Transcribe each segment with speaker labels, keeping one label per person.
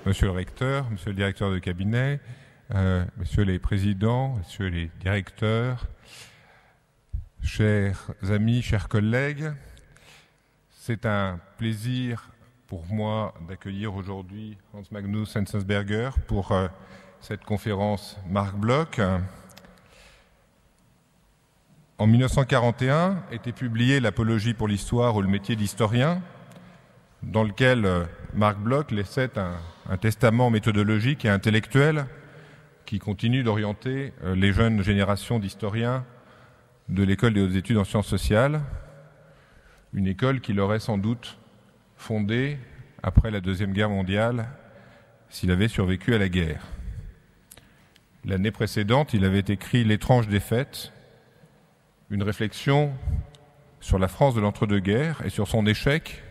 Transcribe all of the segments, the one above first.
Speaker 1: Monsieur le recteur, monsieur le directeur de cabinet, messieurs les présidents, messieurs les directeurs, chers amis, chers collègues, c'est un plaisir pour moi d'accueillir aujourd'hui Hans Magnus Enzensberger pour cette conférence Marc Bloch. En 1941 était publiée l'Apologie pour l'histoire ou le métier d'historien, dans lequel Marc Bloch laissait un testament méthodologique et intellectuel qui continue d'orienter les jeunes générations d'historiens de l'école des hautes études en sciences sociales, une école qu'il aurait sans doute fondée après la Deuxième Guerre mondiale s'il avait survécu à la guerre. L'année précédente, il avait écrit L'étrange défaite, une réflexion sur la France de l'entre-deux-guerres et sur son échec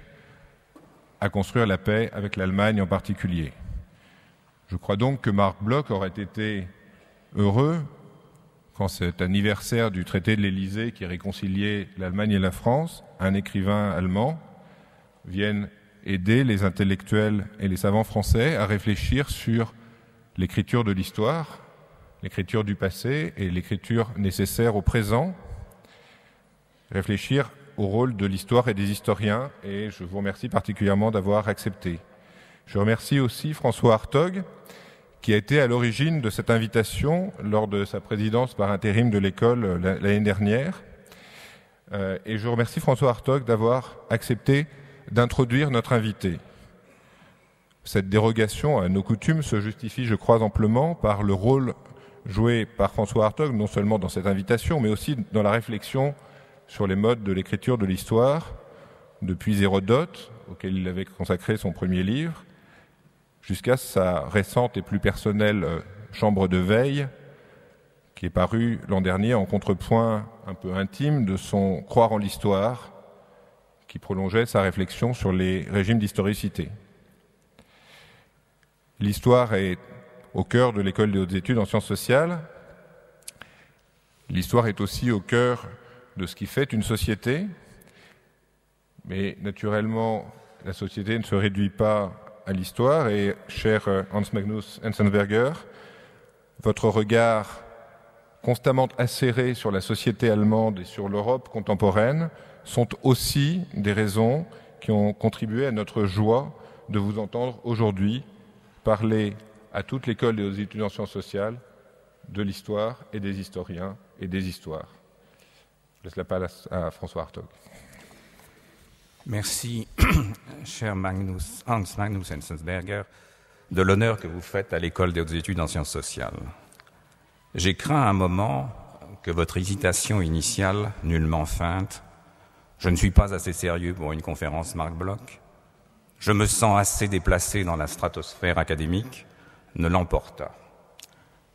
Speaker 1: à construire la paix avec l'Allemagne en particulier. Je crois donc que Marc Bloch aurait été heureux quand cet anniversaire du traité de l'Élysée qui réconciliait l'Allemagne et la France, un écrivain allemand, vienne aider les intellectuels et les savants français à réfléchir sur l'écriture de l'histoire, l'écriture du passé et l'écriture nécessaire au présent, réfléchir au rôle de l'histoire et des historiens, et je vous remercie particulièrement d'avoir accepté. Je remercie aussi François Hartog, qui a été à l'origine de cette invitation lors de sa présidence par intérim de l'école l'année dernière. Et je remercie François Hartog d'avoir accepté d'introduire notre invité. Cette dérogation à nos coutumes se justifie, je crois, amplement par le rôle joué par François Hartog, non seulement dans cette invitation, mais aussi dans la réflexion sur les modes de l'écriture de l'histoire, depuis Hérodote, auquel il avait consacré son premier livre, jusqu'à sa récente et plus personnelle Chambre de veille, qui est parue l'an dernier en contrepoint un peu intime de son Croire en l'histoire, qui prolongeait sa réflexion sur les régimes d'historicité. L'histoire est au cœur de l'école des hautes études en sciences sociales. L'histoire est aussi au cœur de ce qui fait une société, mais naturellement, la société ne se réduit pas à l'histoire, et cher Hans Magnus Enzensberger, votre regard constamment acéré sur la société allemande et sur l'Europe contemporaine sont aussi des raisons qui ont contribué à notre joie de vous entendre aujourd'hui parler à toute l'école des hautes études en sciences sociales de l'histoire et des historiens et des histoires. Je laisse la parole à François Hartog.
Speaker 2: Merci, cher Hans Magnus Enzensberger, de l'honneur que vous faites à l'École des hautes études en sciences sociales. J'ai craint un moment que votre hésitation initiale, nullement feinte, je ne suis pas assez sérieux pour une conférence Marc Bloch, je me sens assez déplacé dans la stratosphère académique, ne l'emporta.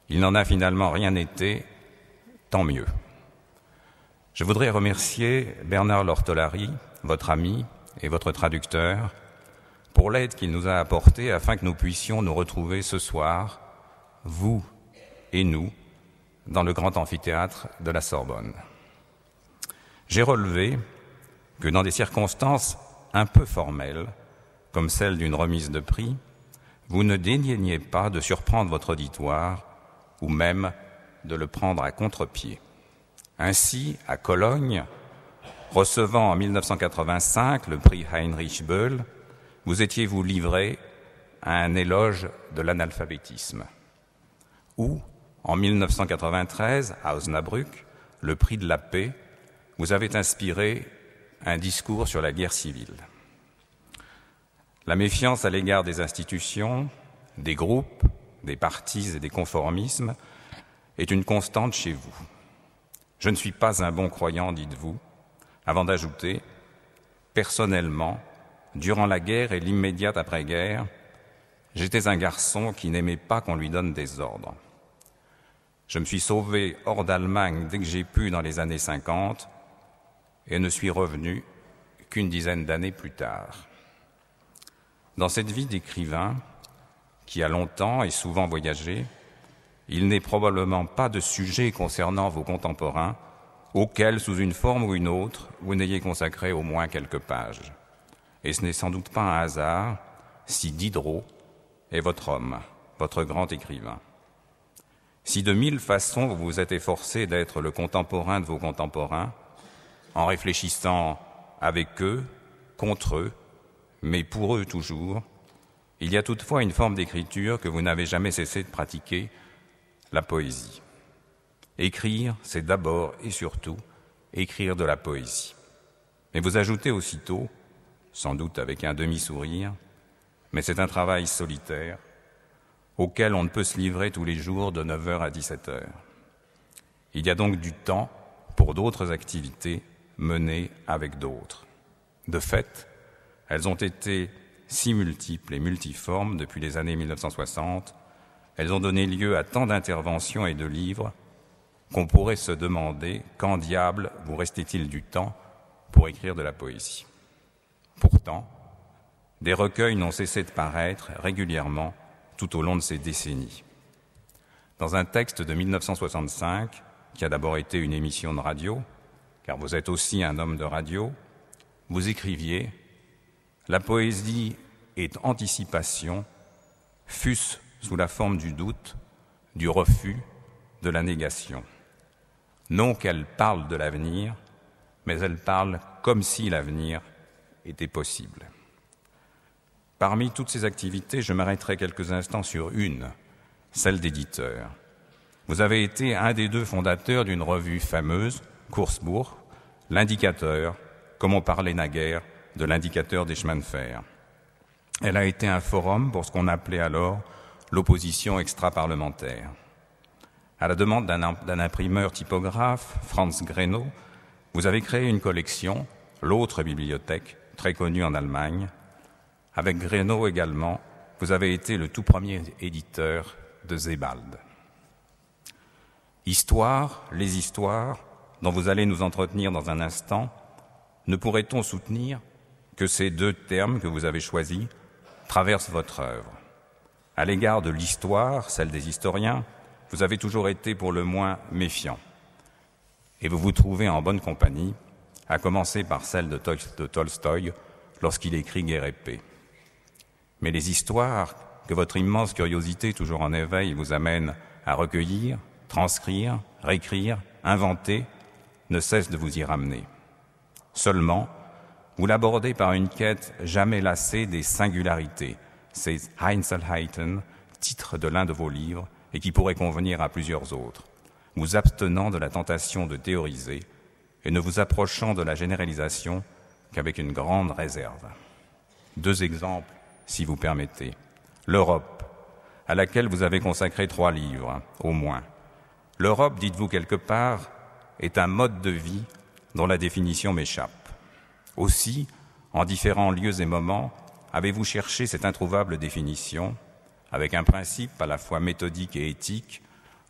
Speaker 2: Il n'en a finalement rien été, tant mieux. Je voudrais remercier Bernard Lortolari, votre ami et votre traducteur, pour l'aide qu'il nous a apportée afin que nous puissions nous retrouver ce soir, vous et nous, dans le grand amphithéâtre de la Sorbonne. J'ai relevé que dans des circonstances un peu formelles, comme celle d'une remise de prix, vous ne daigniez pas de surprendre votre auditoire ou même de le prendre à contre-pied. Ainsi, à Cologne, recevant en 1985 le prix Heinrich Böll, vous étiez-vous livré à un éloge de l'analphabétisme. Ou, en 1993, à Osnabrück, le prix de la paix, vous avez inspiré un discours sur la guerre civile. La méfiance à l'égard des institutions, des groupes, des partis et des conformismes est une constante chez vous. Je ne suis pas un bon croyant, dites-vous, avant d'ajouter, personnellement, durant la guerre et l'immédiate après-guerre, j'étais un garçon qui n'aimait pas qu'on lui donne des ordres. Je me suis sauvé hors d'Allemagne dès que j'ai pu dans les années 50 et ne suis revenu qu'une dizaine d'années plus tard. Dans cette vie d'écrivain, qui a longtemps et souvent voyagé, il n'est probablement pas de sujet concernant vos contemporains auquel, sous une forme ou une autre, vous n'ayez consacré au moins quelques pages. Et ce n'est sans doute pas un hasard si Diderot est votre homme, votre grand écrivain. Si de 1000 façons vous vous êtes efforcé d'être le contemporain de vos contemporains, en réfléchissant avec eux, contre eux, mais pour eux toujours, il y a toutefois une forme d'écriture que vous n'avez jamais cessé de pratiquer, la poésie. Écrire, c'est d'abord et surtout écrire de la poésie. Mais vous ajoutez aussitôt, sans doute avec un demi-sourire, mais c'est un travail solitaire, auquel on ne peut se livrer tous les jours de 9h à 17h. Il y a donc du temps pour d'autres activités menées avec d'autres. De fait, elles ont été si multiples et multiformes depuis les années 1960, elles ont donné lieu à tant d'interventions et de livres qu'on pourrait se demander quand diable vous restait-il du temps pour écrire de la poésie. Pourtant, des recueils n'ont cessé de paraître régulièrement tout au long de ces décennies. Dans un texte de 1965, qui a d'abord été une émission de radio, car vous êtes aussi un homme de radio, vous écriviez « La poésie est anticipation, fût-ce sous la forme du doute, du refus, de la négation. Non qu'elle parle de l'avenir, mais elle parle comme si l'avenir était possible. » Parmi toutes ces activités, je m'arrêterai quelques instants sur une, celle d'éditeur. Vous avez été un des deux fondateurs d'une revue fameuse, Coursebourg, l'Indicateur, comme on parlait naguère de l'indicateur des chemins de fer. Elle a été un forum pour ce qu'on appelait alors l'opposition extra-parlementaire. À la demande d'un imprimeur typographe, Franz Greno, vous avez créé une collection, l'Autre Bibliothèque, très connue en Allemagne. Avec Greno également, vous avez été le tout premier éditeur de Sebald. Histoire, les histoires, dont vous allez nous entretenir dans un instant, ne pourrait-on soutenir que ces deux termes que vous avez choisis traversent votre œuvre. À l'égard de l'histoire, celle des historiens, vous avez toujours été pour le moins méfiant. Et vous vous trouvez en bonne compagnie, à commencer par celle de Tolstoï lorsqu'il écrit Guerre et paix. Mais les histoires que votre immense curiosité toujours en éveil vous amène à recueillir, transcrire, réécrire, inventer, ne cessent de vous y ramener. Seulement, vous l'abordez par une quête jamais lassée des singularités, ces Einzelheiten, titre de l'un de vos livres, et qui pourrait convenir à plusieurs autres, vous abstenant de la tentation de théoriser et ne vous approchant de la généralisation qu'avec une grande réserve. Deux exemples, si vous permettez. L'Europe, à laquelle vous avez consacré 3 livres, au moins. L'Europe, dites-vous quelque part, est un mode de vie dont la définition m'échappe. Aussi, en différents lieux et moments, avez-vous cherché cette introuvable définition, avec un principe à la fois méthodique et éthique,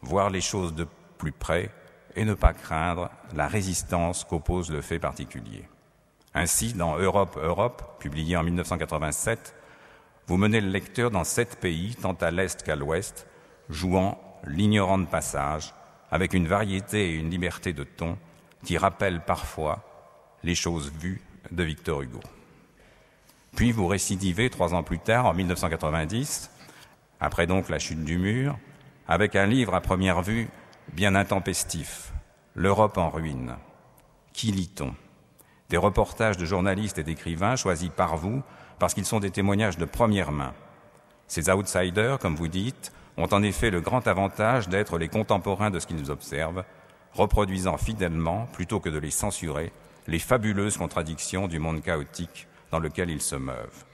Speaker 2: voir les choses de plus près et ne pas craindre la résistance qu'oppose le fait particulier. Ainsi, dans Europe, Europe, publié en 1987, vous menez le lecteur dans 7 pays, tant à l'est qu'à l'ouest, jouant l'ignorant de passage, avec une variété et une liberté de ton qui rappellent parfois les choses vues de Victor Hugo. Puis vous récidivez 3 ans plus tard, en 1990, après donc la chute du mur, avec un livre à première vue bien intempestif, L'Europe en ruine. Qui lit-on ? Des reportages de journalistes et d'écrivains choisis par vous parce qu'ils sont des témoignages de première main. Ces outsiders, comme vous dites, ont en effet le grand avantage d'être les contemporains de ce qu'ils observent, reproduisant fidèlement, plutôt que de les censurer, les fabuleuses contradictions du monde chaotique dans lequel ils se meuvent.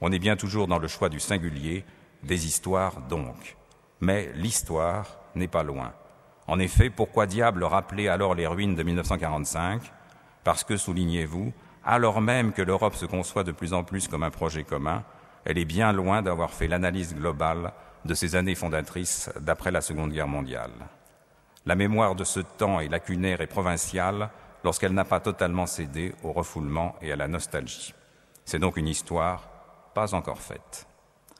Speaker 2: On est bien toujours dans le choix du singulier, des histoires donc. Mais l'histoire n'est pas loin. En effet, pourquoi diable rappeler alors les ruines de 1945 ? Parce que, soulignez-vous, alors même que l'Europe se conçoit de plus en plus comme un projet commun, elle est bien loin d'avoir fait l'analyse globale de ces années fondatrices d'après la Seconde Guerre mondiale. La mémoire de ce temps est lacunaire et provinciale lorsqu'elle n'a pas totalement cédé au refoulement et à la nostalgie. C'est donc une histoire pas encore faite.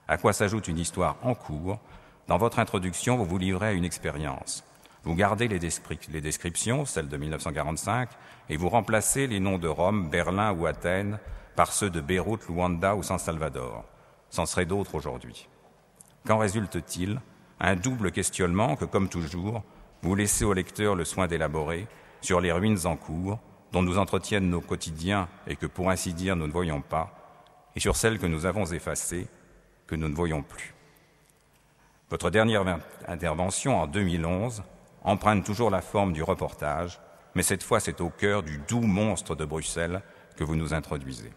Speaker 2: À quoi s'ajoute une histoire en cours ? Dans votre introduction, vous vous livrez à une expérience. Vous gardez les descriptions, celles de 1945, et vous remplacez les noms de Rome, Berlin ou Athènes par ceux de Beyrouth, Luanda ou San Salvador. C'en serait d'autres aujourd'hui. Qu'en résulte-t-il? Un double questionnement que, comme toujours, vous laissez au lecteur le soin d'élaborer sur les ruines en cours, dont nous entretiennent nos quotidiens et que, pour ainsi dire, nous ne voyons pas, et sur celles que nous avons effacées, que nous ne voyons plus. Votre dernière intervention, en 2011, emprunte toujours la forme du reportage, mais cette fois c'est au cœur du doux monstre de Bruxelles que vous nous introduisez.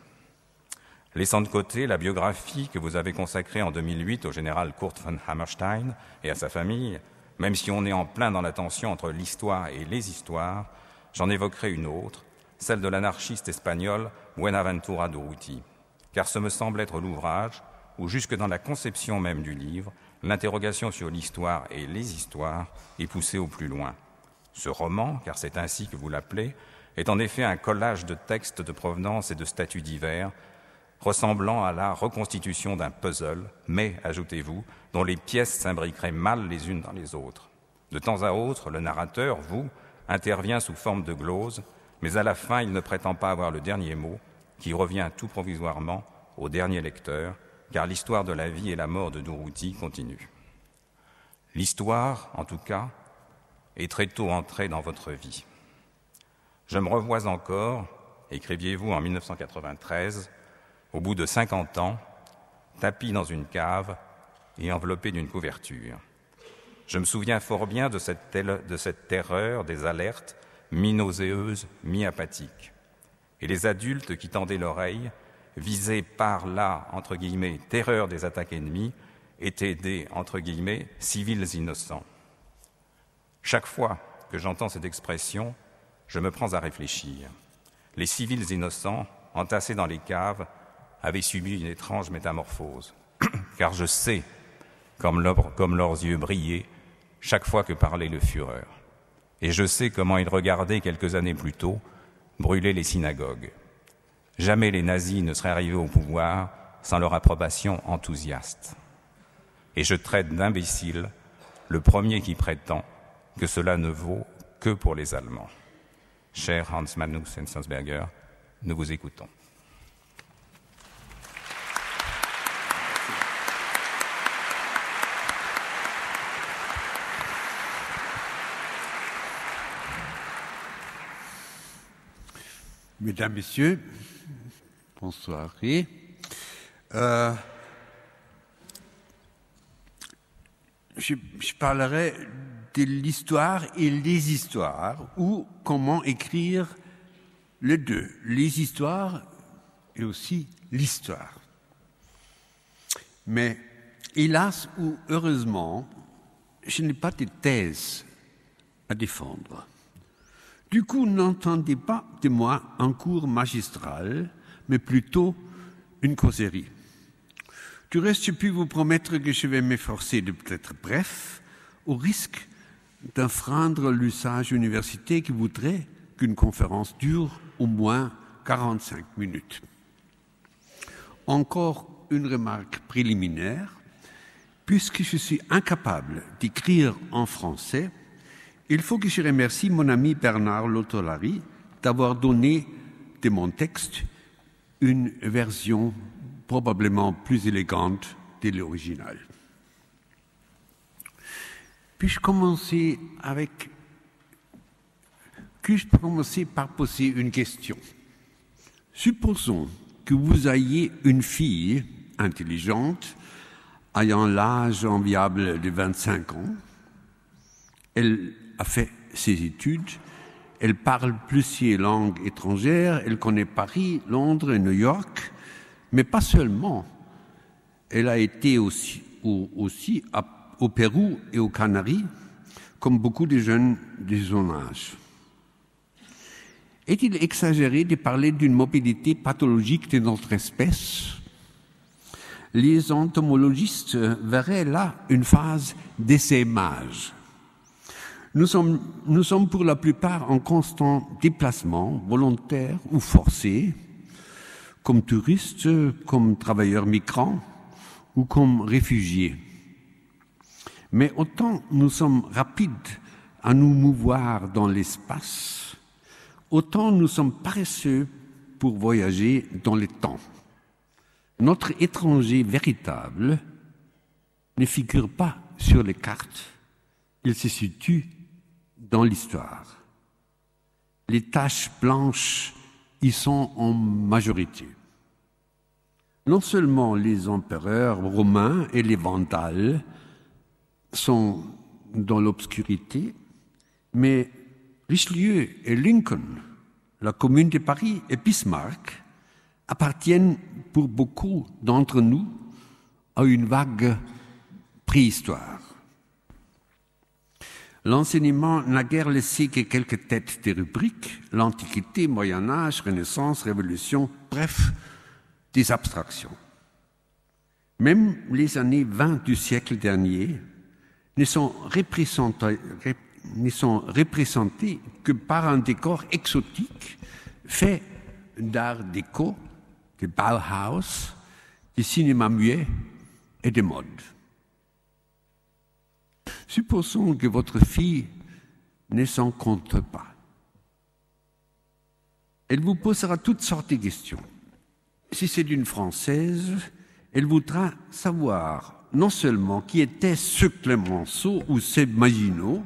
Speaker 2: Laissant de côté la biographie que vous avez consacrée en 2008 au général Kurt von Hammerstein et à sa famille, même si on est en plein dans la tension entre l'histoire et les histoires, j'en évoquerai une autre, celle de l'anarchiste espagnol Buenaventura Durruti, car ce me semble être l'ouvrage où, jusque dans la conception même du livre, l'interrogation sur l'histoire et les histoires est poussée au plus loin. Ce roman, car c'est ainsi que vous l'appelez, est en effet un collage de textes de provenance et de statuts divers, ressemblant à la reconstitution d'un puzzle, mais, ajoutez-vous, dont les pièces s'imbriqueraient mal les unes dans les autres. De temps à autre, le narrateur, vous, intervient sous forme de glose, mais à la fin, il ne prétend pas avoir le dernier mot, qui revient tout provisoirement au dernier lecteur, car l'histoire de la vie et la mort de Durruti continue. L'histoire, en tout cas, est très tôt entrée dans votre vie. Je me revois encore, écriviez-vous en 1993, au bout de 50 ans, tapi dans une cave et enveloppé d'une couverture. Je me souviens fort bien de cette terreur des alertes, mi-nauséeuses, mi-apathiques. Et les adultes qui tendaient l'oreille, visés par la, entre guillemets, terreur des attaques ennemies, étaient des, entre guillemets, civils innocents. Chaque fois que j'entends cette expression, je me prends à réfléchir. Les civils innocents, entassés dans les caves, avaient subi une étrange métamorphose. Car je sais, comme leurs yeux brillaient, chaque fois que parlait le Führer. Et je sais comment ils regardaient quelques années plus tôt brûler les synagogues. Jamais les nazis ne seraient arrivés au pouvoir sans leur approbation enthousiaste. Et je traite d'imbécile le premier qui prétend que cela ne vaut que pour les Allemands. Cher Hans Magnus Enzensberger, nous vous écoutons.
Speaker 3: Mesdames, Messieurs, bonsoir. Je parlerai de l'histoire et les histoires, ou comment écrire les deux, les histoires et aussi l'histoire. Mais hélas ou heureusement, je n'ai pas de thèse à défendre. Du coup, n'entendez pas de moi un cours magistral, mais plutôt une causerie. Du reste, je puis vous promettre que je vais m'efforcer de peut-être bref, au risque d'enfreindre l'usage universitaire qui voudrait qu'une conférence dure au moins 45 minutes. Encore une remarque préliminaire. Puisque je suis incapable d'écrire en français, il faut que je remercie mon ami Bernard Lotolari d'avoir donné de mon texte une version probablement plus élégante de l'original. Puis-je commencer par poser une question? Supposons que vous ayez une fille intelligente, ayant l'âge enviable de 25 ans. Elle a fait ses études, elle parle plusieurs langues étrangères, elle connaît Paris, Londres et New York, mais pas seulement. Elle a été aussi au Pérou et aux Canaries, comme beaucoup de jeunes de son âge. Est-il exagéré de parler d'une mobilité pathologique de notre espèce? Les entomologistes verraient là une phase d'essaimage. Nous sommes pour la plupart en constant déplacement, volontaire ou forcé, comme touristes, comme travailleurs migrants ou comme réfugiés. Mais autant nous sommes rapides à nous mouvoir dans l'espace, autant nous sommes paresseux pour voyager dans le temps. Notre étranger véritable, ne figure pas sur les cartes, il se situe dans l'histoire. Les taches blanches y sont en majorité. Non seulement les empereurs romains et les Vandales sont dans l'obscurité, mais Richelieu et Lincoln, la Commune de Paris et Bismarck appartiennent pour beaucoup d'entre nous à une vague préhistoire. L'enseignement n'a guère laissé que quelques têtes de rubriques, l'Antiquité, Moyen-Âge, Renaissance, Révolution, bref, des abstractions. Même les années 20 du siècle dernier ne sont représentées que par un décor exotique fait d'art déco, de Bauhaus, du cinéma muet et de mode. Supposons que votre fille ne s'en compte pas. Elle vous posera toutes sortes de questions. Si c'est une Française, elle voudra savoir non seulement qui était ce Clémenceau ou ce Maginot,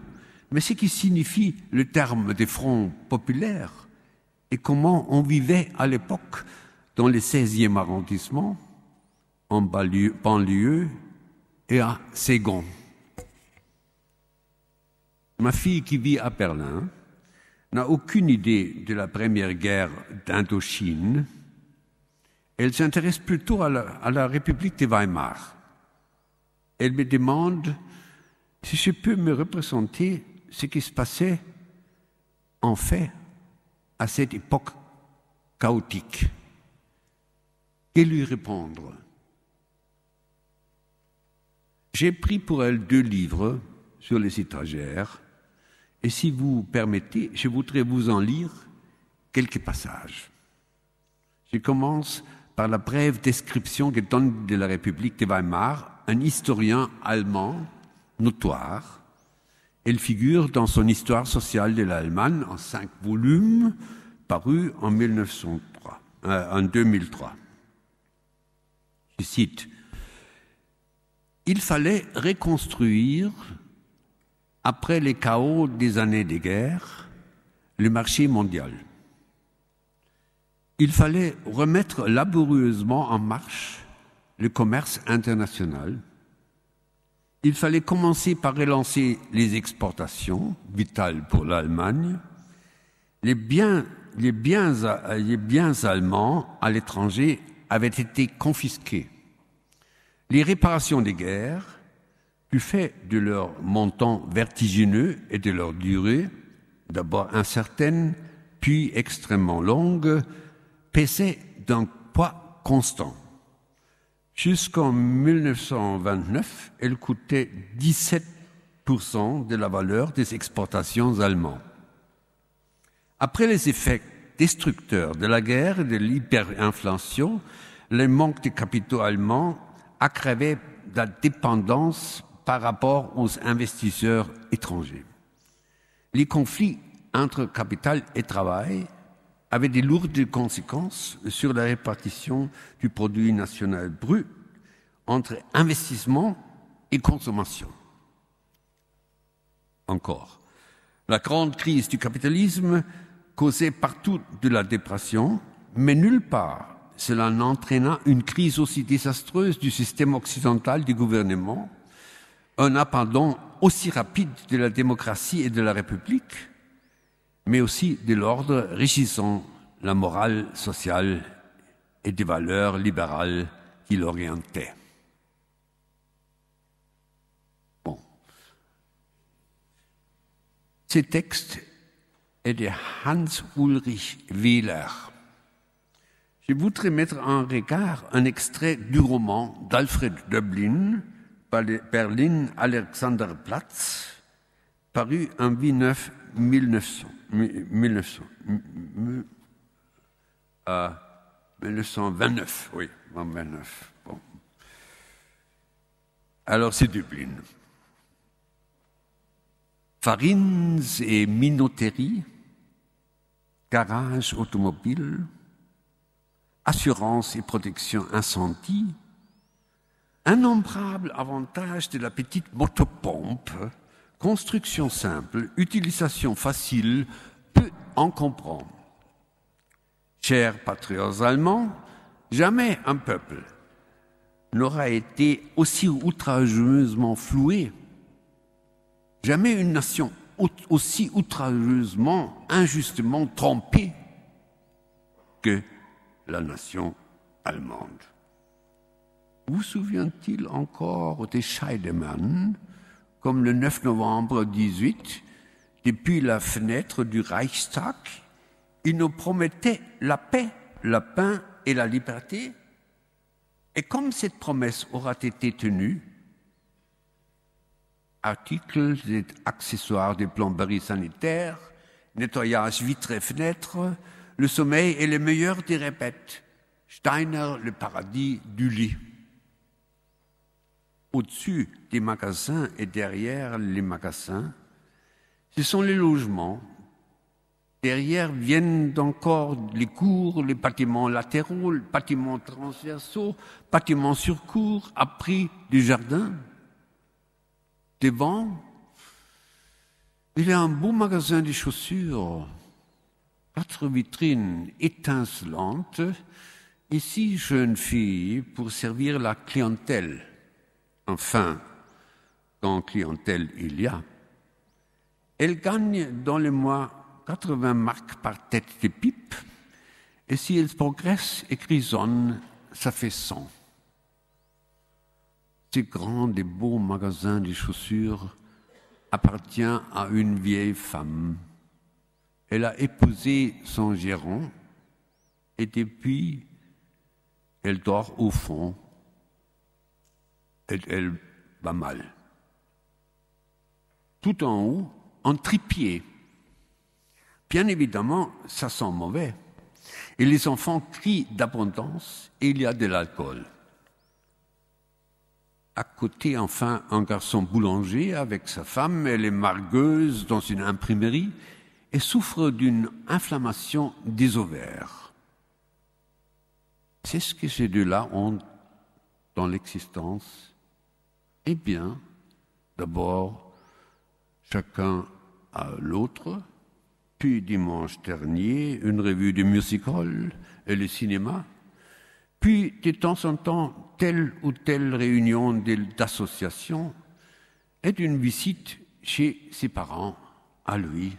Speaker 3: mais ce qui signifie le terme des fronts populaires et comment on vivait à l'époque dans le 16e arrondissement, en banlieue et à Ségon. Ma fille qui vit à Berlin n'a aucune idée de la première guerre d'Indochine. Elle s'intéresse plutôt à la République de Weimar. Elle me demande si je peux me représenter ce qui se passait en fait à cette époque chaotique. Que lui répondre? J'ai pris pour elle 2 livres sur les étagères et si vous permettez, je voudrais vous en lire quelques passages. Je commence par la brève description que donne de la République de Weimar un historien allemand notoire. Elle figure dans son Histoire sociale de l'Allemagne en 5 volumes, paru en 2003. Je cite: « Il fallait reconstruire, après les chaos des années de guerre, le marché mondial. Il fallait remettre laborieusement en marche le commerce international. Il fallait commencer par relancer les exportations, vitales pour l'Allemagne. Les biens allemands à l'étranger avaient été confisqués. Les réparations des guerres, du fait de leur montant vertigineux et de leur durée, d'abord incertaine, puis extrêmement longue, pesaient d'un poids constant. Jusqu'en 1929, elles coûtaient 17% de la valeur des exportations allemandes. Après les effets destructeurs de la guerre et de l'hyperinflation, le manque de capitaux allemands aggravait la dépendance par rapport aux investisseurs étrangers. Les conflits entre capital et travail avaient de lourdes conséquences sur la répartition du produit national brut entre investissement et consommation. Encore, la grande crise du capitalisme causait partout de la dépression, mais nulle part cela n'entraîna une crise aussi désastreuse du système occidental du gouvernement, un abandon aussi rapide de la démocratie et de la République, mais aussi de l'ordre régissant la morale sociale et des valeurs libérales qui l'orientaient. Bon. Ce texte est de Hans-Ulrich Wehler. Je voudrais mettre en regard un extrait du roman d'Alfred Döblin, Berlin-Alexanderplatz, paru en 1929. Oui, en 1929. Bon. Alors, c'est Dublin. Farines et minoterie, garage automobile, assurance et protection incendie, Innombrables avantages de la petite motopompe, construction simple, utilisation facile, peu en comprendre. Chers patriotes allemands, jamais un peuple n'aura été aussi outrageusement floué, jamais une nation aussi outrageusement, injustement trompée que la nation allemande. Vous souvient-il encore des Scheidemann, comme le 9 novembre 18, depuis la fenêtre du Reichstag, il nous promettait la paix, le pain et la liberté? Et comme cette promesse aura été tenue, articles et accessoires de plomberie sanitaire, nettoyage vitres et fenêtres, le sommeil est le meilleur des répètes. Steiner, le paradis du lit. Au-dessus des magasins et derrière les magasins, ce sont les logements. Derrière viennent encore les cours, les bâtiments latéraux, les bâtiments transversaux, bâtiments sur cours, abris du jardin. Devant, il y a un beau magasin de chaussures, 4 vitrines étincelantes et 6 jeunes filles pour servir la clientèle. Enfin, quand clientèle il y a. Elles gagnent dans le mois 80 marks par tête de pipe, et si elles progressent et grisonnent, ça fait 100. Ce grand et beau magasin de chaussures appartient à une vieille femme. Elle a épousé son gérant, et depuis, elle dort au fond. Et elle va mal. Tout en haut, en trépied. Bien évidemment, ça sent mauvais. Et les enfants crient d'abondance et il y a de l'alcool. À côté, enfin, un garçon boulanger avec sa femme. Elle est margueuse dans une imprimerie et souffre d'une inflammation des ovaires. C'est ce que ces deux-là ont dans l'existence. Eh bien, d'abord, chacun à l'autre, puis dimanche dernier, une revue de music-hall et le cinéma, puis de temps en temps, telle ou telle réunion d'association et une visite chez ses parents, à lui.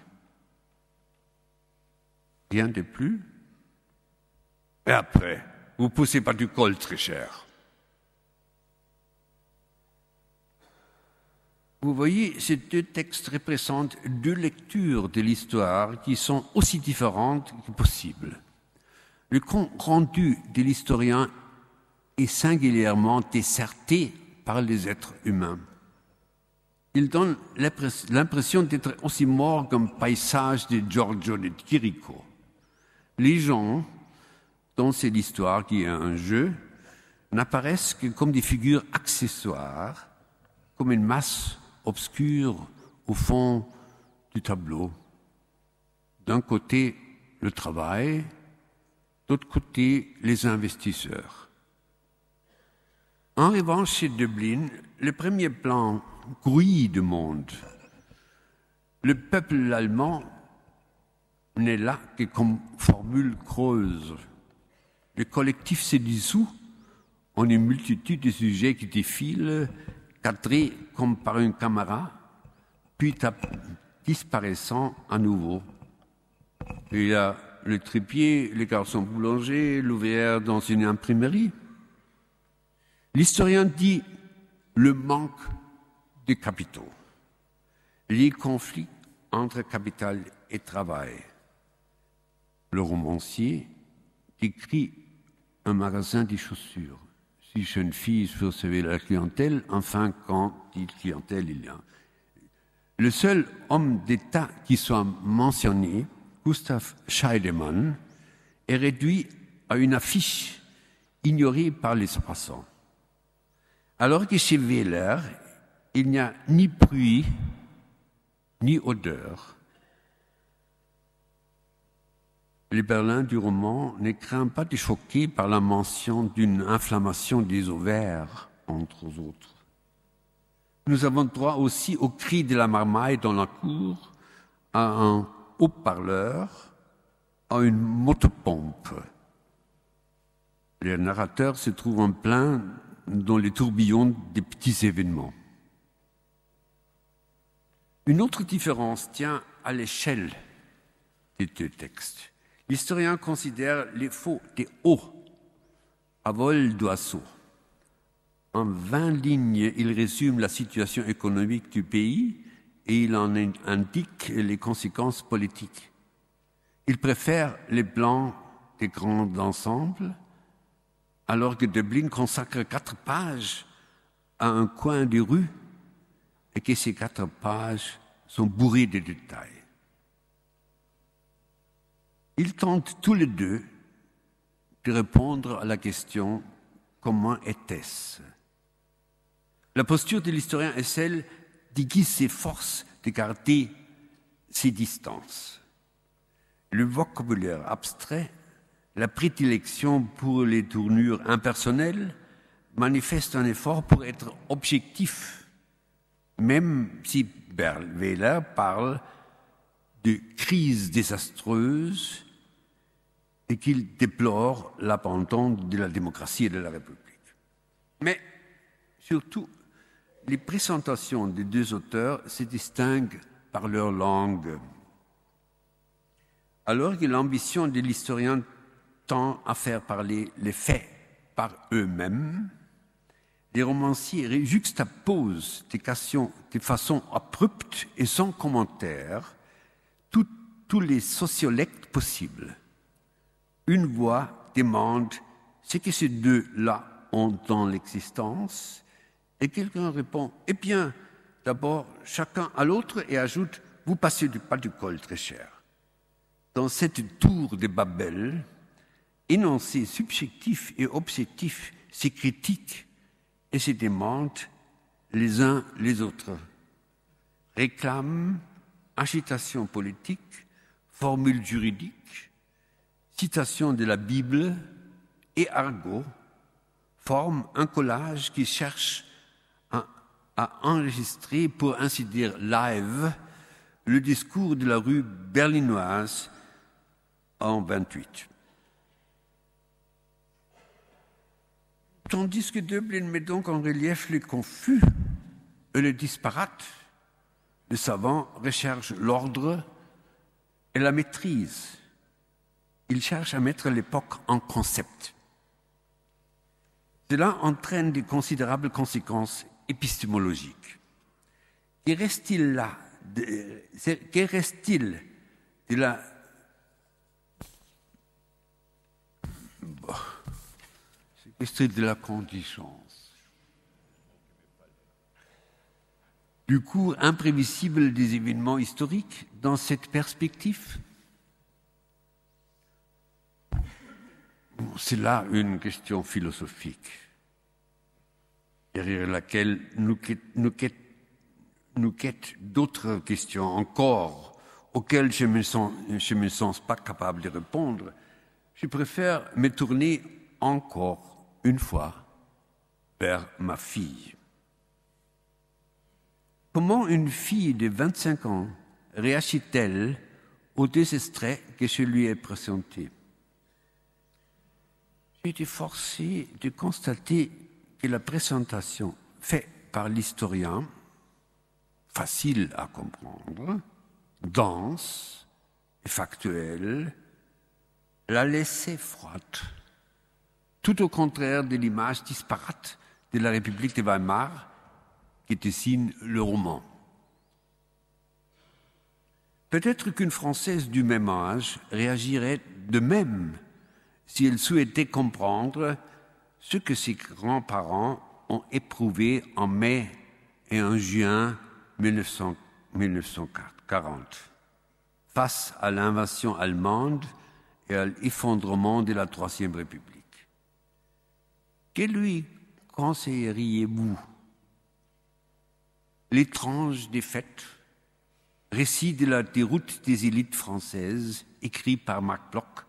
Speaker 3: Rien de plus. Et après, vous ne poussez pas du col très cher. Vous voyez, ces deux textes représentent deux lectures de l'histoire qui sont aussi différentes que possible. Le compte rendu de l'historien est singulièrement desserté par les êtres humains. Il donne l'impression d'être aussi mort qu'un paysage de Giorgio de Chirico. Les gens, dont c'est l'histoire qui est un jeu, n'apparaissent que comme des figures accessoires, comme une masse obscure au fond du tableau. D'un côté, le travail, d'autre côté, les investisseurs. En revanche, chez Döblin, le premier plan grouille de monde. Le peuple allemand n'est là que comme formule creuse. Le collectif se dissout en une multitude de sujets qui défilent, cadrés comme par une caméra, puis disparaissant à nouveau. Il y a le trépied, le garçon boulanger, l'ouvrière dans une imprimerie. L'historien dit le manque de capitaux, les conflits entre capital et travail. Le romancier décrit un magasin de chaussures. 6 jeunes filles pour servir la clientèle, enfin, quand dit clientèle, il y a. Le seul homme d'État qui soit mentionné, Gustav Scheidemann, est réduit à une affiche ignorée par les passants. Alors que chez Wehler, il n'y a ni bruit, ni odeur. Le Berlin du roman ne craint pas de choquer par la mention d'une inflammation des ovaires entre autres. Nous avons droit aussi au cri de la marmaille dans la cour, à un haut-parleur, à une motopompe. Le narrateur se trouve en plein dans les tourbillons des petits événements. Une autre différence tient à l'échelle des deux textes. L'historien considère les faits des hauts, à vol d'oiseau. En 20 lignes, il résume la situation économique du pays et il en indique les conséquences politiques. Il préfère les plans des grands ensembles, alors que Döblin consacre 4 pages à un coin de rue et que ces 4 pages sont bourrées de détails. Ils tentent tous les deux de répondre à la question « Comment était-ce ?» La posture de l'historien est celle qui s'efforce de garder ses distances. Le vocabulaire abstrait, la prédilection pour les tournures impersonnelles manifeste un effort pour être objectif, même si Wehler parle de crise désastreuse et qu'il déplore l'abandon de la démocratie et de la République. Mais surtout, les présentations des deux auteurs se distinguent par leur langue. Alors que l'ambition de l'historien tend à faire parler les faits par eux-mêmes, les romanciers juxtaposent de façon abrupte et sans commentaire tous les sociolectes possibles. Une voix demande ce que ces deux-là ont dans l'existence, et quelqu'un répond « Eh bien, d'abord, chacun à l'autre » et ajoute « Vous passez pas du col, très cher ». Dans cette tour de Babel, énoncés subjectifs et objectifs se critiquent et se demandent les uns les autres. Réclames, agitation politique, formules juridiques, citations de la Bible et argot forment un collage qui cherche à enregistrer, pour ainsi dire live, le discours de la rue berlinoise en 28. Tandis que Döblin met donc en relief le confus et le disparate, le savant recherche l'ordre et la maîtrise. Il cherche à mettre l'époque en concept. Cela entraîne de considérables conséquences épistémologiques. Que reste-t-il de la... C'est de la contingence. Du cours imprévisible des événements historiques dans cette perspective? C'est là une question philosophique, derrière laquelle nous quêtent d'autres questions encore, auxquelles je me sens pas capable de répondre. Je préfère me tourner encore une fois vers ma fille. Comment une fille de 25 ans réagit-elle aux deux extraits que je lui ai présentés? J'ai été forcé de constater que la présentation faite par l'historien, facile à comprendre, dense et factuelle, la laissait froide, tout au contraire de l'image disparate de la République de Weimar qui dessine le roman. Peut-être qu'une Française du même âge réagirait de même si elle souhaitait comprendre ce que ses grands-parents ont éprouvé en mai et en juin 1940, face à l'invasion allemande et à l'effondrement de la Troisième République. Que lui conseilleriez-vous? L'étrange défaite, récit de la déroute des élites françaises, écrit par Marc Bloch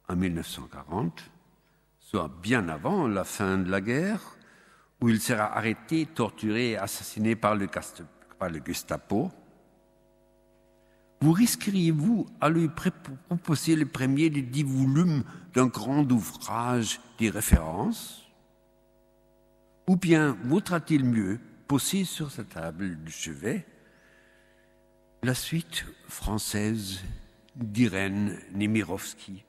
Speaker 3: en 1940, soit bien avant la fin de la guerre, où il sera arrêté, torturé et assassiné par le Gestapo. Vous risqueriez-vous à lui proposer le premier des 10 volumes d'un grand ouvrage des références? Ou bien vaudra-t-il mieux poser sur sa table de chevet la suite française d'Irène Nemirovsky?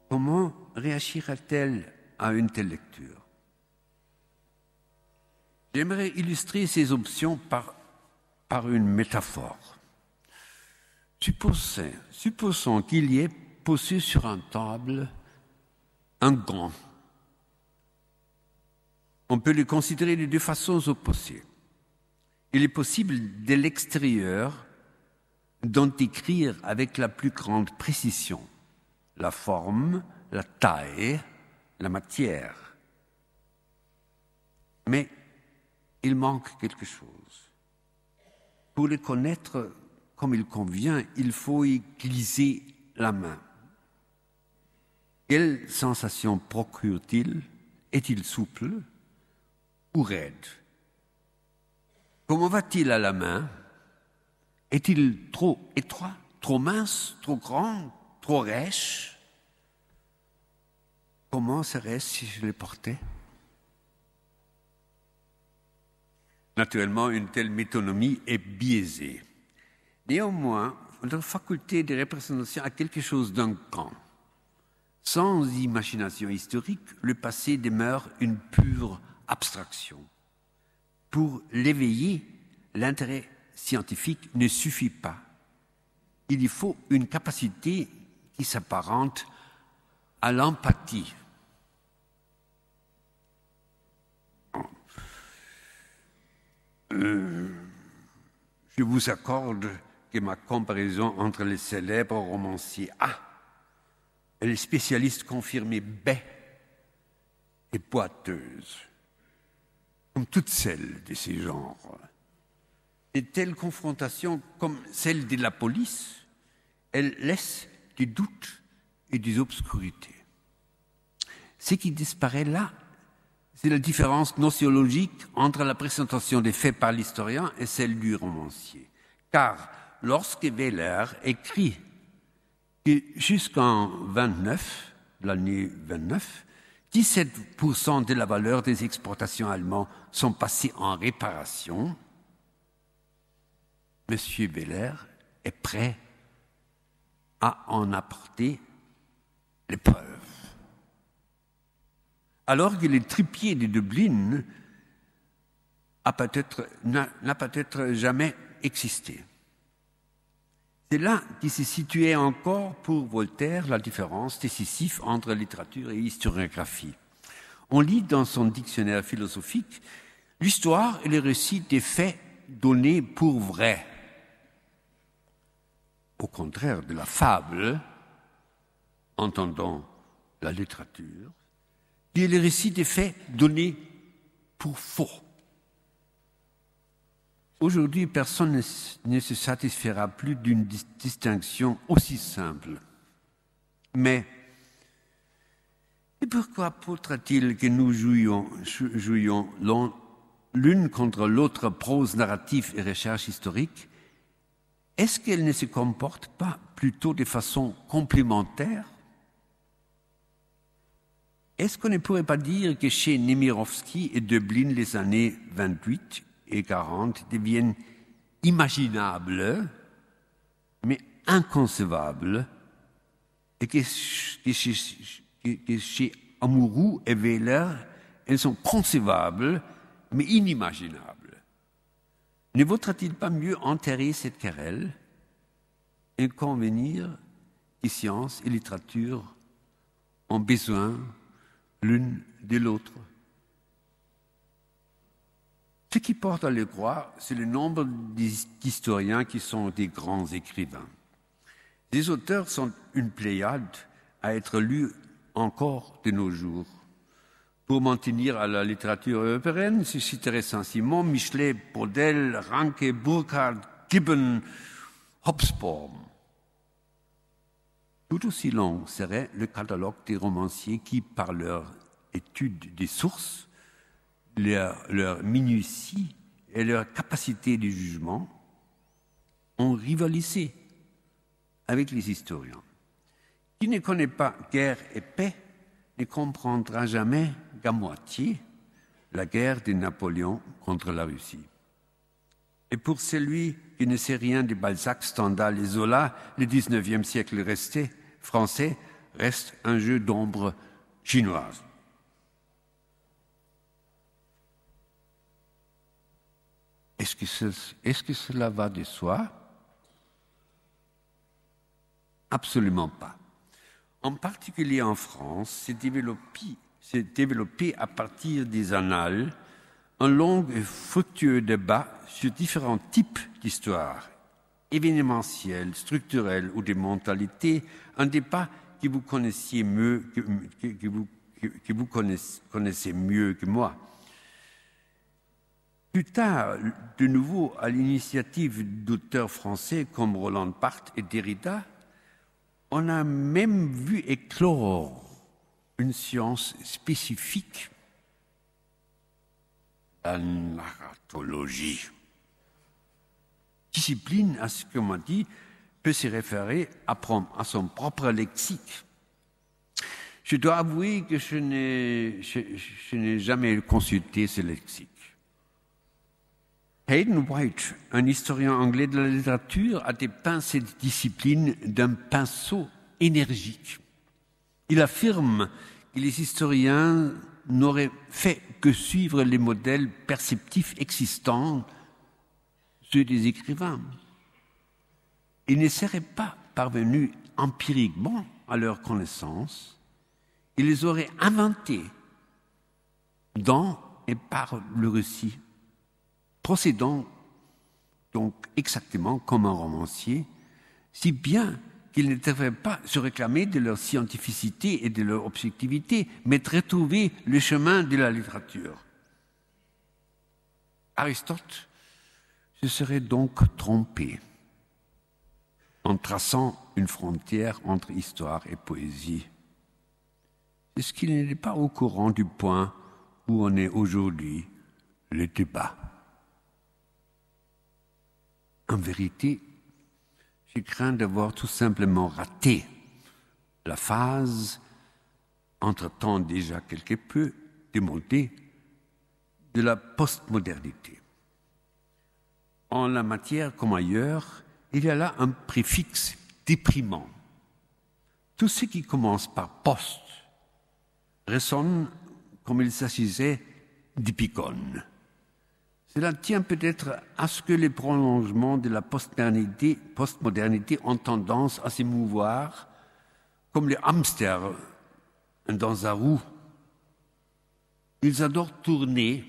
Speaker 3: Comment réagira-t-elle à une telle lecture? J'aimerais illustrer ces options par une métaphore. Supposons qu'il y ait posé sur une table un gant. On peut le considérer de 2 façons opposées. Il est possible de l'extérieur d'en décrire avec la plus grande précision la forme, la taille, la matière. Mais il manque quelque chose. Pour le connaître comme il convient, il faut y glisser la main. Quelle sensation procure-t-il? Est-il souple ou raide? Comment va-t-il à la main? Est-il trop étroit, trop mince, trop grand, trop rêche? Comment serait-ce si je le portais? Naturellement, une telle métonymie est biaisée. Néanmoins, notre faculté de représentation a quelque chose d'un grand. Sans imagination historique, le passé demeure une pure abstraction. Pour l'éveiller, l'intérêt scientifique ne suffit pas. Il y faut une capacité qui s'apparente à l'empathie. Je vous accorde que ma comparaison entre les célèbres romanciers A et les spécialistes confirmés B est boiteuse, comme toutes celles de ces genres. De telles confrontations, comme celle de la police, elles laissent des doutes et des obscurités. Ce qui disparaît là, c'est la différence gnoséologique entre la présentation des faits par l'historien et celle du romancier. Car lorsque Wehler écrit que jusqu'en l'année 29, 17% de la valeur des exportations allemandes sont passées en réparation, M. Wehler est prêt à en apporter les preuves. Alors que le tripier de Dublin n'a peut-être jamais existé. C'est là qu'il se situait encore pour Voltaire la différence décisive entre littérature et historiographie. On lit dans son dictionnaire philosophique l'histoire et le récit des faits donnés pour vrais. Au contraire de la fable, entendant la littérature, qui est le récit des faits donnés pour faux. Aujourd'hui, personne ne se satisfera plus d'une distinction aussi simple. Mais et pourquoi faudra-t-il que nous jouions l'une contre l'autre prose narrative et recherche historique? Est-ce qu'elles ne se comportent pas plutôt de façon complémentaire? Est-ce qu'on ne pourrait pas dire que chez Nemirovsky et Dublin, les années 28 et 40 deviennent imaginables, mais inconcevables, et que chez Amouroux et Wehler, elles sont concevables, mais inimaginables? Ne vaudra-t-il pas mieux enterrer cette querelle et convenir que science et littérature ont besoin l'une de l'autre? Ce qui porte à le croire, c'est le nombre d'historiens qui sont des grands écrivains. Ces auteurs sont une pléiade à être lus encore de nos jours. Pour maintenir à la littérature européenne, je citerai Saint-Simon, Michelet, Braudel, Ranke, Burckhardt, Gibbon, Hobsbawm. Tout aussi long serait le catalogue des romanciers qui, par leur étude des sources, leur minutie et leur capacité de jugement ont rivalisé avec les historiens. Qui ne connaît pas guerre et paix ne comprendra jamais qu'à moitié la guerre de Napoléon contre la Russie. Et pour celui qui ne sait rien de Balzac, Stendhal et Zola, le 19e siècle français reste un jeu d'ombre chinoise. Est-ce que cela va de soi? Absolument pas. En particulier en France, s'est développé à partir des annales un long et fructueux débat sur différents types d'histoires, événementielles, structurelles ou de mentalité, un débat que vous connaissez mieux connaissez mieux que moi. Plus tard, de nouveau, à l'initiative d'auteurs français comme Roland Barthes et Derrida, on a même vu éclore une science spécifique, la narratologie. Discipline, à ce qu'on m'a dit, peut se référer à son propre lexique. Je dois avouer que je n'ai jamais consulté ce lexique. Hayden White, un historien anglais de la littérature, a dépeint cette discipline d'un pinceau énergique. Il affirme que les historiens n'auraient fait que suivre les modèles perceptifs existants, ceux des écrivains. Ils ne seraient pas parvenus empiriquement à leur connaissance, ils les auraient inventés dans et par le récit, procédant donc exactement comme un romancier, si bien qu'ils ne devaient pas se réclamer de leur scientificité et de leur objectivité, mais retrouver le chemin de la littérature. Aristote se serait donc trompé en traçant une frontière entre histoire et poésie. Est-ce qu'il n'est pas au courant du point où on est aujourd'hui, le débat? En vérité, je crains d'avoir tout simplement raté la phase, entre-temps déjà quelque peu démontée, de la postmodernité. En la matière comme ailleurs, il y a là un préfixe déprimant. Tout ce qui commence par post résonne comme il s'agissait d'épicone. Cela tient peut-être à ce que les prolongements de la postmodernité ont tendance à s'émouvoir comme les hamsters dans un roue. Ils adorent tourner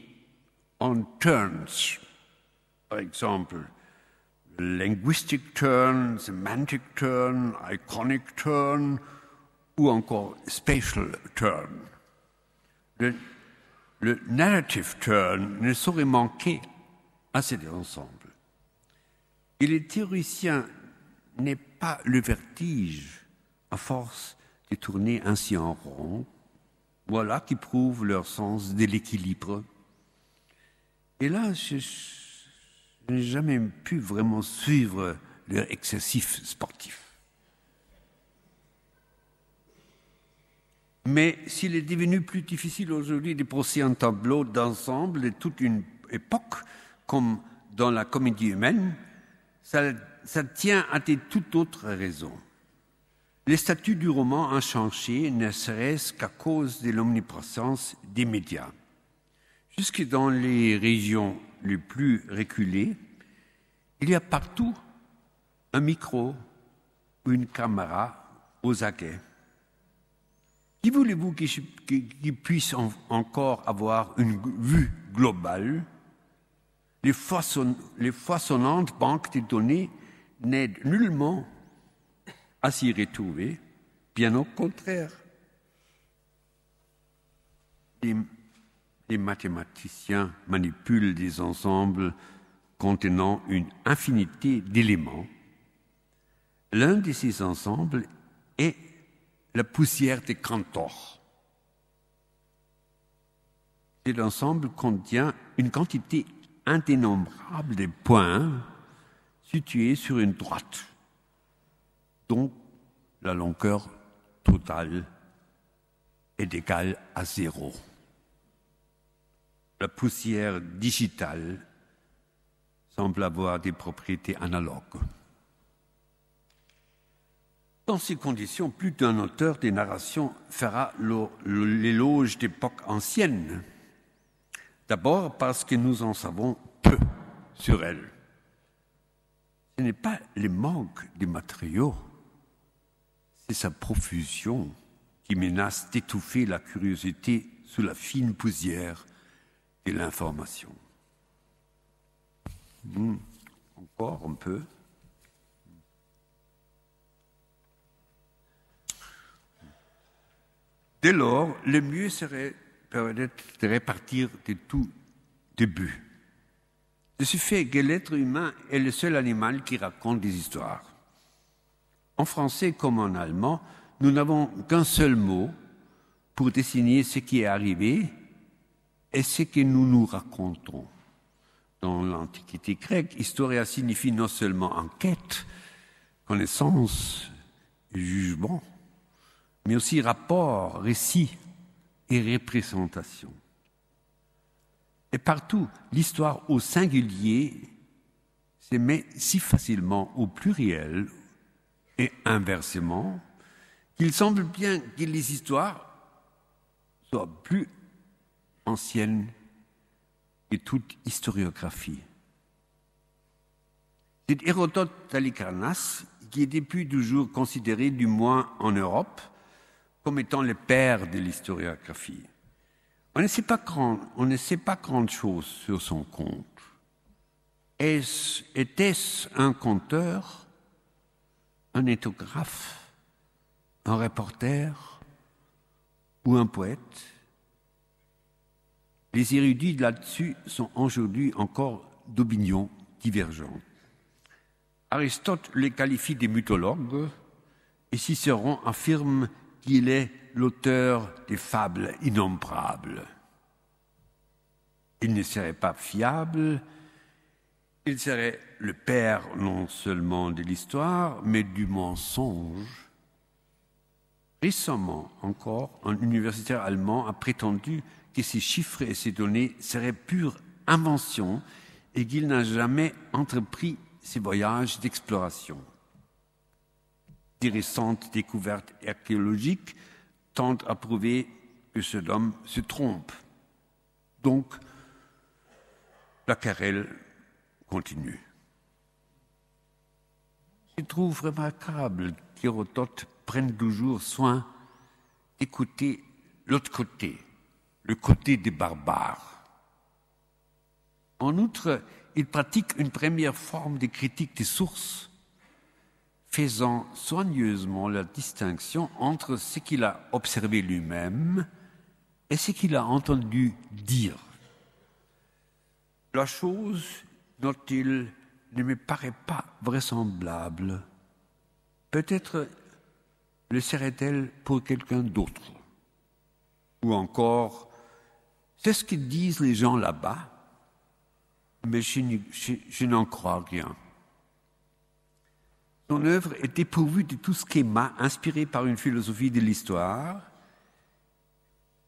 Speaker 3: en turns. Par exemple, linguistic turn, semantic turn, iconic turn ou encore spatial turn. Le narrative turn ne saurait manquer à cet ensemble. Et les théoriciens n'aient pas le vertige à force de tourner ainsi en rond. Voilà qui prouve leur sens de l'équilibre. Et là, je n'ai jamais pu vraiment suivre leur excessif sportif. Mais s'il est devenu plus difficile aujourd'hui de brosser un tableau d'ensemble de toute une époque, comme dans la comédie humaine, ça tient à de toute autre raison. Les statuts du roman ont changé, ne serait-ce qu'à cause de l'omniprésence des médias. Jusque dans les régions les plus reculées, il y a partout un micro ou une caméra aux aguets. Qui voulez-vous qui puisse encore avoir une vue globale? Les foisonnantes banques de données n'aident nullement à s'y retrouver, bien au contraire. Les mathématiciens manipulent des ensembles contenant une infinité d'éléments. L'un de ces ensembles est la poussière des Cantor. Cet ensemble contient une quantité indénombrable de points situés sur une droite, dont la longueur totale est égale à 0. La poussière digitale semble avoir des propriétés analogues. Dans ces conditions, plus d'un auteur des narrations fera l'éloge d'époques anciennes. D'abord parce que nous en savons peu sur elles. Ce n'est pas le manque des matériaux, c'est sa profusion qui menace d'étouffer la curiosité sous la fine poussière de l'information. Encore un peu. Dès lors, le mieux serait peut-être de répartir de tout début. De ce fait que l'être humain est le seul animal qui raconte des histoires. En français comme en allemand, nous n'avons qu'un seul mot pour désigner ce qui est arrivé et ce que nous nous racontons. Dans l'Antiquité grecque, historia signifie non seulement enquête, connaissance, jugement, mais aussi rapport, récit et représentation. Et partout, l'histoire au singulier se met si facilement au pluriel et inversement qu'il semble bien que les histoires soient plus anciennes que toute historiographie. C'est Hérodote d'Halicarnasse qui est depuis toujours considéré, du moins en Europe, comme étant le père de l'historiographie. On ne sait pas grand-chose sur son compte. Était-ce un conteur, un éthographe, un reporter ou un poète? Les érudits là-dessus sont aujourd'hui encore d'opinions divergentes. Aristote les qualifie de mythologues et Cicéron affirme qu'il est l'auteur des fables innombrables. Il ne serait pas fiable, il serait le père non seulement de l'histoire, mais du mensonge. Récemment encore, un universitaire allemand a prétendu que ces chiffres et ces données seraient pure invention et qu'il n'a jamais entrepris ces voyages d'exploration. Des récentes découvertes archéologiques tendent à prouver que cet homme se trompe. Donc, la querelle continue. Je trouve remarquable qu'Hérodote prenne toujours soin d'écouter l'autre côté, le côté des barbares. En outre, il pratique une première forme de critique des sources, faisant soigneusement la distinction entre ce qu'il a observé lui-même et ce qu'il a entendu dire. La chose, note-t-il, ne me paraît pas vraisemblable. Peut-être le serait-elle pour quelqu'un d'autre. Ou encore, c'est ce que disent les gens là-bas, mais je n'en crois rien. Son œuvre est dépourvue de tout schéma inspiré par une philosophie de l'histoire,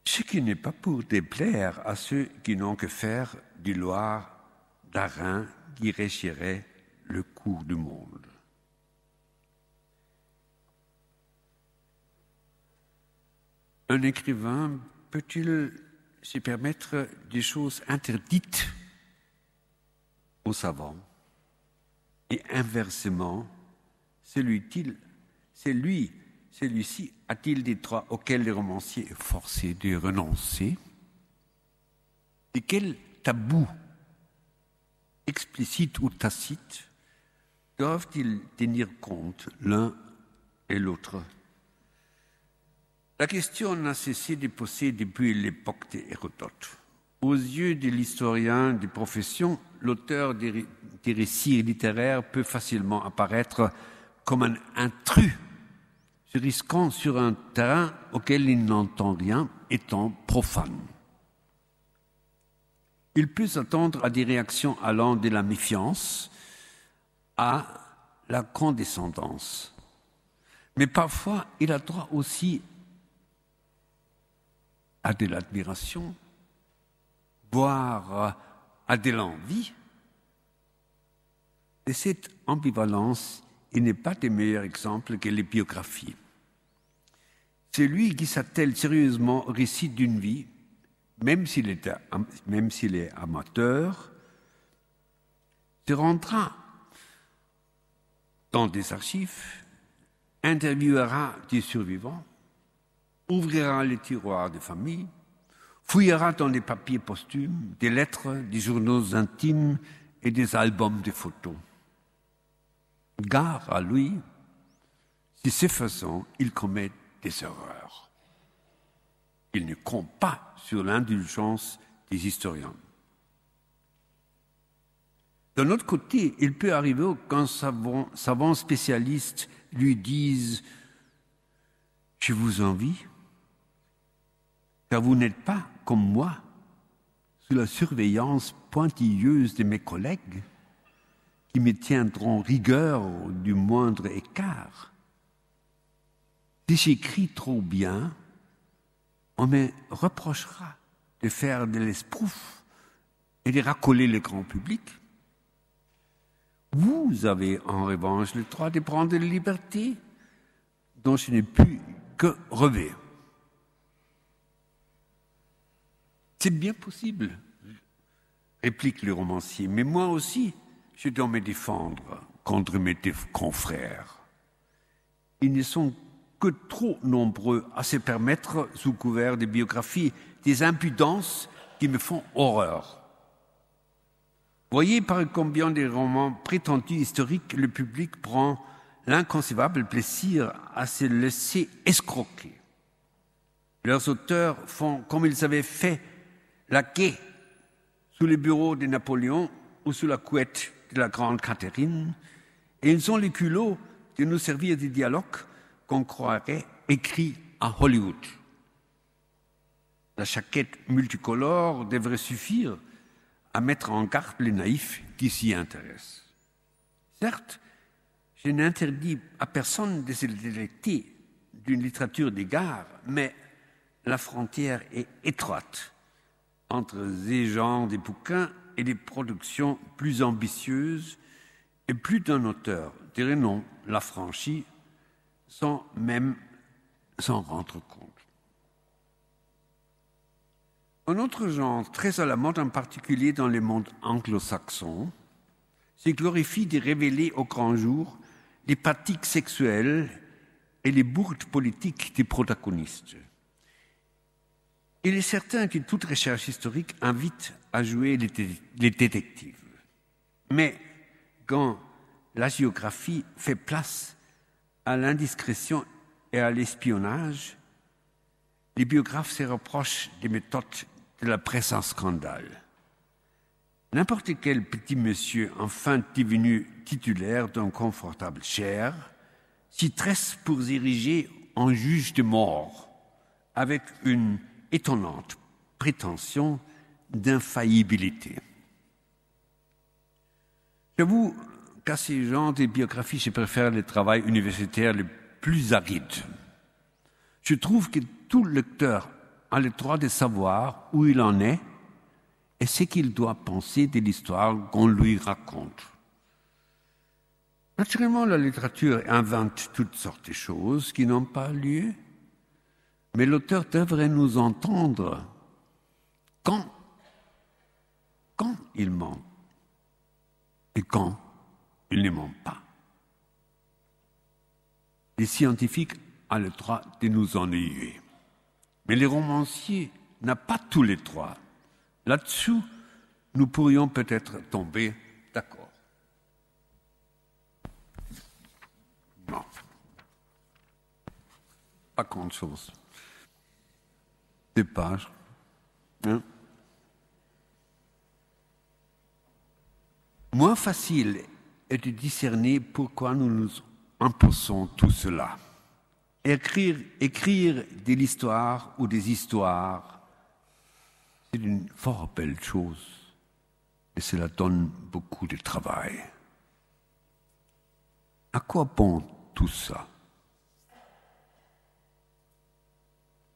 Speaker 3: ce qui n'est pas pour déplaire à ceux qui n'ont que faire du Loir d'Arin qui régirait le cours du monde. Un écrivain peut-il se permettre des choses interdites aux savants et inversement, celui-ci a-t-il des droits auxquels le romancier est forcé de renoncer? De quels tabous, explicites ou tacites, doivent-ils tenir compte l'un et l'autre? La question n'a cessé de poser depuis l'époque d'Hérodote. Aux yeux de l'historien des professions, l'auteur des récits littéraires peut facilement apparaître comme un intrus, se risquant sur un terrain auquel il n'entend rien, étant profane. il peut s'attendre à des réactions allant de la méfiance à la condescendance. Mais parfois, il a droit aussi à de l'admiration, voire à de l'envie. Et cette ambivalence, il n'est pas des meilleurs exemples que les biographies. Celui qui s'attelle sérieusement au récit d'une vie, même s'il est amateur, se rendra dans des archives, interviewera des survivants, ouvrira les tiroirs de famille, fouillera dans les papiers posthumes, des lettres, des journaux intimes et des albums de photos. Gare à lui, si ce faisant, il commet des erreurs. Il ne compte pas sur l'indulgence des historiens. D'un autre côté, il peut arriver qu'un savant spécialiste lui dise « Je vous envie, car vous n'êtes pas, comme moi, sous la surveillance pointilleuse de mes collègues qui me tiendront rigueur du moindre écart. Si j'écris trop bien, on me reprochera de faire de l'esprouf et de racoler le grand public. Vous avez en revanche le droit de prendre des libertés dont je n'ai pu que rêver. » C'est bien possible, réplique le romancier, mais moi aussi, je dois me défendre contre mes confrères. Ils ne sont que trop nombreux à se permettre, sous couvert de biographies, des impudences qui me font horreur. Voyez par combien des romans prétendus historiques le public prend l'inconcevable plaisir à se laisser escroquer. Leurs auteurs font comme ils avaient fait la quai sous les bureaux de Napoléon ou sous la couette de la grande Catherine, et ils ont le culot de nous servir des dialogues qu'on croirait écrits à Hollywood. La jaquette multicolore devrait suffire à mettre en garde les naïfs qui s'y intéressent. Certes, je n'interdis à personne de se délecter d'une littérature d'égard, mais la frontière est étroite entre ces genres de bouquins et des productions plus ambitieuses, et plus d'un auteur de renom l'a franchi sans même s'en rendre compte. Un autre genre très à la mode, en particulier dans le monde anglo-saxon, se glorifie de révéler au grand jour les pratiques sexuelles et les bourdes politiques des protagonistes. Il est certain que toute recherche historique invite à jouer les détectives. Mais quand la géographie fait place à l'indiscrétion et à l'espionnage, les biographes se reprochent des méthodes de la presse en scandale. N'importe quel petit monsieur enfin devenu titulaire d'un confortable chair s'y tresse pour s'ériger en juge de mort avec une étonnante prétention d'infaillibilité. J'avoue qu'à ces genres de biographies, je préfère le travail universitaire le plus aride. Je trouve que tout lecteur a le droit de savoir où il en est et ce qu'il doit penser de l'histoire qu'on lui raconte. Naturellement, la littérature invente toutes sortes de choses qui n'ont pas lieu, mais l'auteur devrait nous entendre quand il ment et quand il ne ment pas. Les scientifiques ont le droit de nous ennuyer, mais les romanciers n'ont pas tous les droits. Là-dessus, nous pourrions peut-être tomber d'accord. Non. Pas grand-chose. Des pages. Hein? Moins facile est de discerner pourquoi nous nous imposons tout cela. Écrire de l'histoire ou des histoires, c'est une fort belle chose. et cela donne beaucoup de travail. À quoi bon tout ça?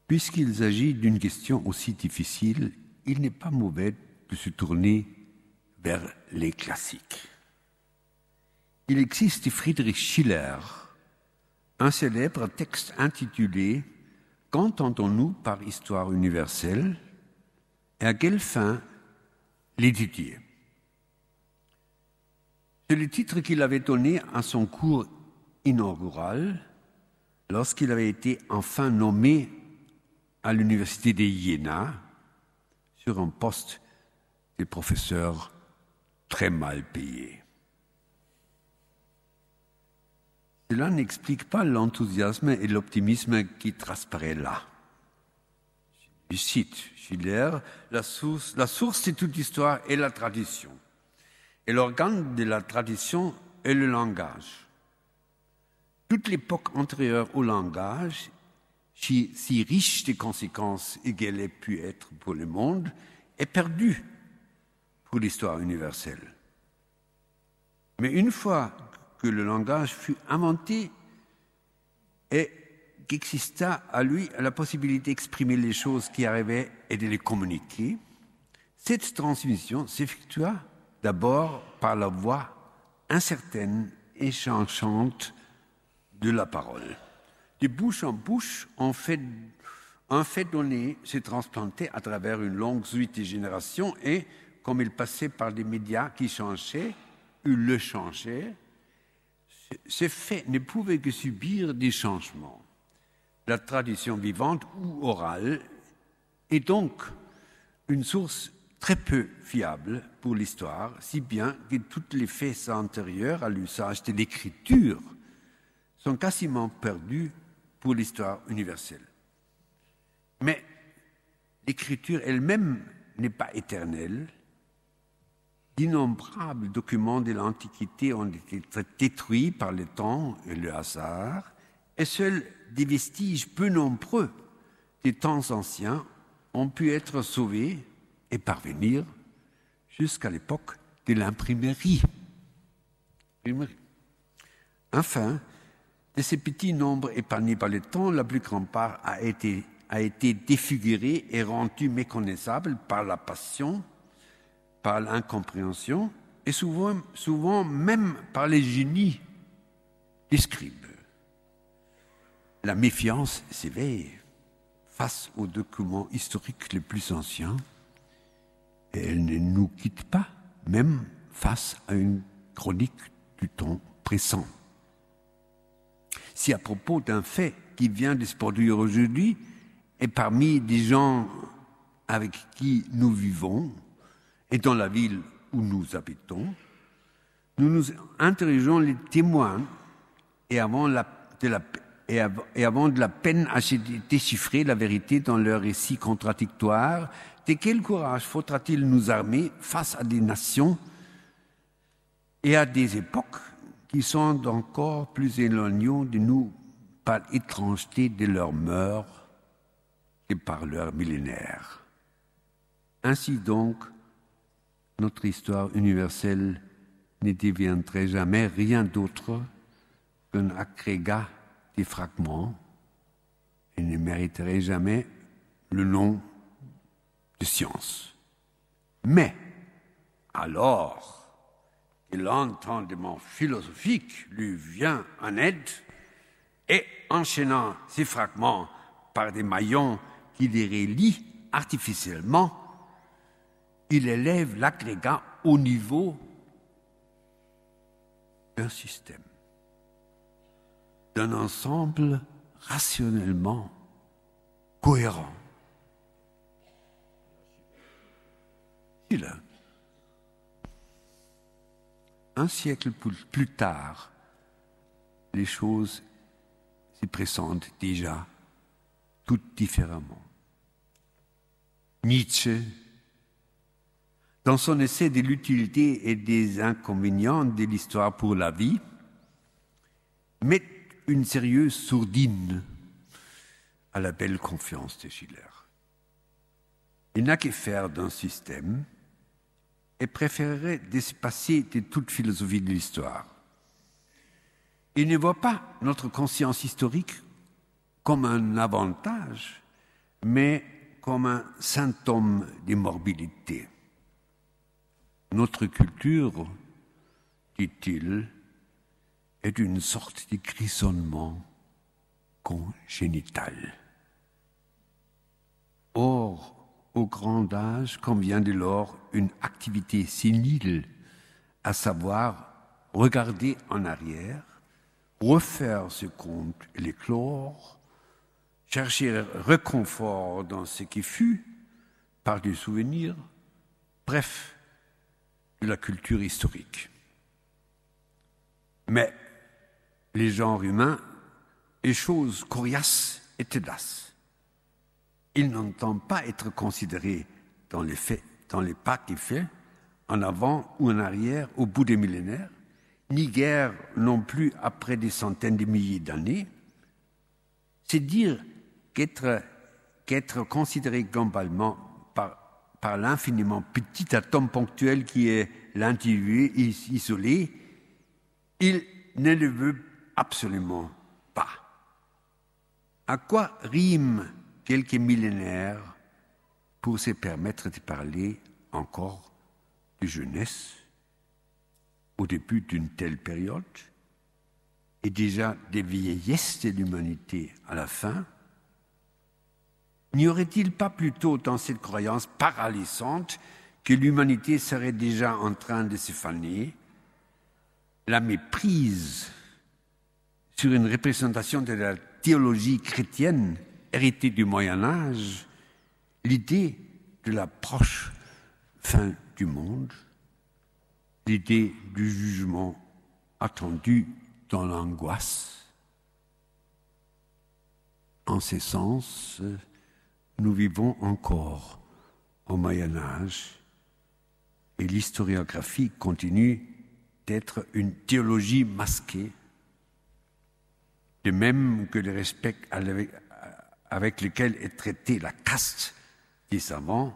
Speaker 3: Puisqu'il s'agit d'une question aussi difficile, il n'est pas mauvais de se tourner vers les classiques. Il existe Friedrich Schiller, un célèbre texte intitulé « Qu'entendons-nous par histoire universelle ?» et à quelle fin l'étudier. C'est le titre qu'il avait donné à son cours inaugural lorsqu'il avait été enfin nommé à l'université de Jena sur un poste de professeur très mal payé. Cela n'explique pas l'enthousiasme et l'optimisme qui transparaît là. Je cite Schiller, la source de toute histoire est la tradition. Et l'organe de la tradition est le langage. Toute l'époque antérieure au langage, si riche de conséquences qu'elle ait pu être pour le monde, est perdue pour l'histoire universelle. Mais une fois que le langage fut inventé et qu'exista à lui la possibilité d'exprimer les choses qui arrivaient et de les communiquer, cette transmission s'effectua d'abord par la voix incertaine et changeante de la parole. De bouche en bouche, un fait donné s'est transplanté à travers une longue suite de générations et, comme il passait par des médias qui changeaient ou le changeaient, ce fait ne pouvait que subir des changements. La tradition vivante ou orale est donc une source très peu fiable pour l'histoire, si bien que tous les faits antérieurs à l'usage de l'écriture sont quasiment perdus pour l'histoire universelle. Mais l'écriture elle-même n'est pas éternelle. D'innombrables documents de l'Antiquité ont été détruits par le temps et le hasard, et seuls des vestiges peu nombreux des temps anciens ont pu être sauvés et parvenir jusqu'à l'époque de l'imprimerie. Enfin, de ces petits nombres épargnés par le temps, la plus grande part a été défigurée et rendue méconnaissable par la passion, par l'incompréhension et souvent même par les génies des scribes. La méfiance s'éveille face aux documents historiques les plus anciens et elle ne nous quitte pas, même face à une chronique du temps pressant. Si à propos d'un fait qui vient de se produire aujourd'hui et parmi des gens avec qui nous vivons et dans la ville où nous habitons, nous nous interrogeons les témoins et avons de la peine à déchiffrer la vérité dans leurs récits contradictoires. De quel courage faudra-t-il nous armer face à des nations et à des époques qui sont encore plus éloignées de nous par l'étrangeté de leurs mœurs que par leur millénaire. Ainsi donc, notre histoire universelle ne deviendrait jamais rien d'autre qu'un agrégat des fragments et ne mériterait jamais le nom de science. Mais, alors que l'entendement philosophique lui vient en aide et enchaînant ces fragments par des maillons qui les relient artificiellement, il élève l'agrégat au niveau d'un système, d'un ensemble rationnellement cohérent. Schiller. Un siècle plus tard, les choses s'y présentent déjà toutes différemment. Nietzsche, dans son essai de l'utilité et des inconvénients de l'histoire pour la vie, met une sérieuse sourdine à la belle confiance de Schiller. Il n'a qu'à faire d'un système et préférerait se passer de toute philosophie de l'histoire. Il ne voit pas notre conscience historique comme un avantage, mais comme un symptôme d'immobilité. Notre culture, dit-il, est une sorte de grisonnement congénital. Or, au grand âge convient dès lors une activité sénile, à savoir regarder en arrière, refaire ce compte et les clore, chercher réconfort dans ce qui fut, par des souvenirs, bref, de la culture historique. Mais les genres humains, les choses coriaces et tédaces, ils n'entendent pas être considérés dans les faits, dans les pas qu'ils font, en avant ou en arrière, au bout des millénaires, ni guère non plus après des centaines de milliers d'années. C'est dire qu'être considéré globalement par l'infiniment petit atome ponctuel qui est l'individu isolé, il ne le veut absolument pas. À quoi riment quelques millénaires pour se permettre de parler encore de jeunesse au début d'une telle période et déjà des vieillesses de l'humanité à la fin? N'y aurait-il pas plutôt dans cette croyance paralysante que l'humanité serait déjà en train de se faner, la méprise sur une représentation de la théologie chrétienne héritée du Moyen-Âge, l'idée de la proche fin du monde, l'idée du jugement attendu dans l'angoisse? En ce sens, nous vivons encore au Moyen-Âge et l'historiographie continue d'être une théologie masquée, de même que le respect avec lequel est traitée la caste des savants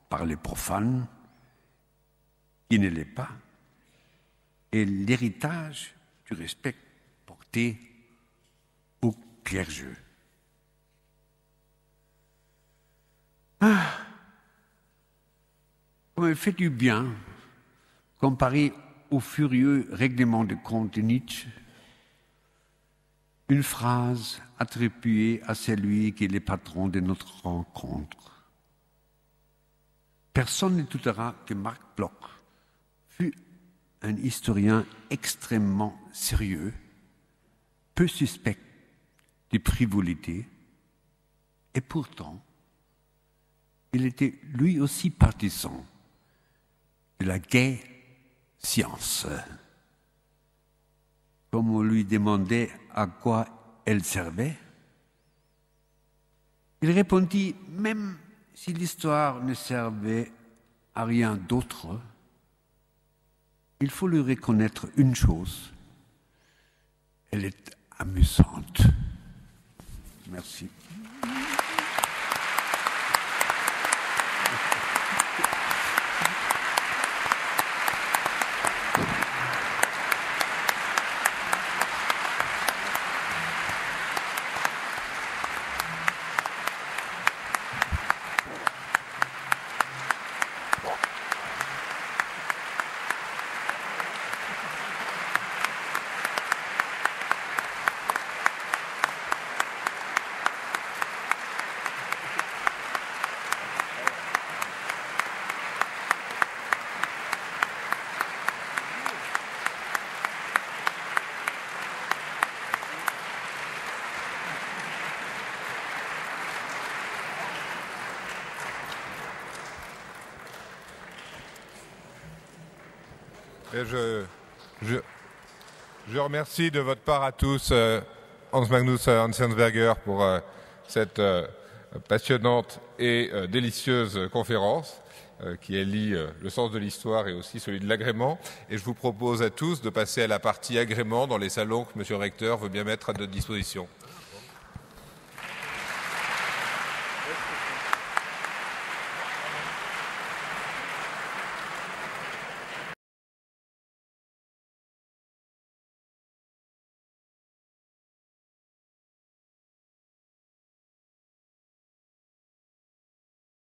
Speaker 3: par les profanes, qui ne l'est pas, et l'héritage du respect porté au clergeux. Comme il fait du bien, comparé au furieux règlement de compte de Nietzsche, une phrase attribuée à celui qui est le patron de notre rencontre. Personne ne doutera que Marc Bloch fut un historien extrêmement sérieux, peu suspect de frivolité, et pourtant, il était lui aussi partisan de la gaie science. Comme on lui demandait à quoi elle servait, il répondit, même si l'histoire ne servait à rien d'autre, il faut lui reconnaître une chose, elle est amusante. Merci.
Speaker 1: Et je remercie de votre part à tous Hans Magnus Enzensberger pour cette passionnante et délicieuse conférence qui allie le sens de l'histoire et aussi celui de l'agrément. Et je vous propose à tous de passer à la partie agrément dans les salons que M. le recteur veut bien mettre à notre disposition.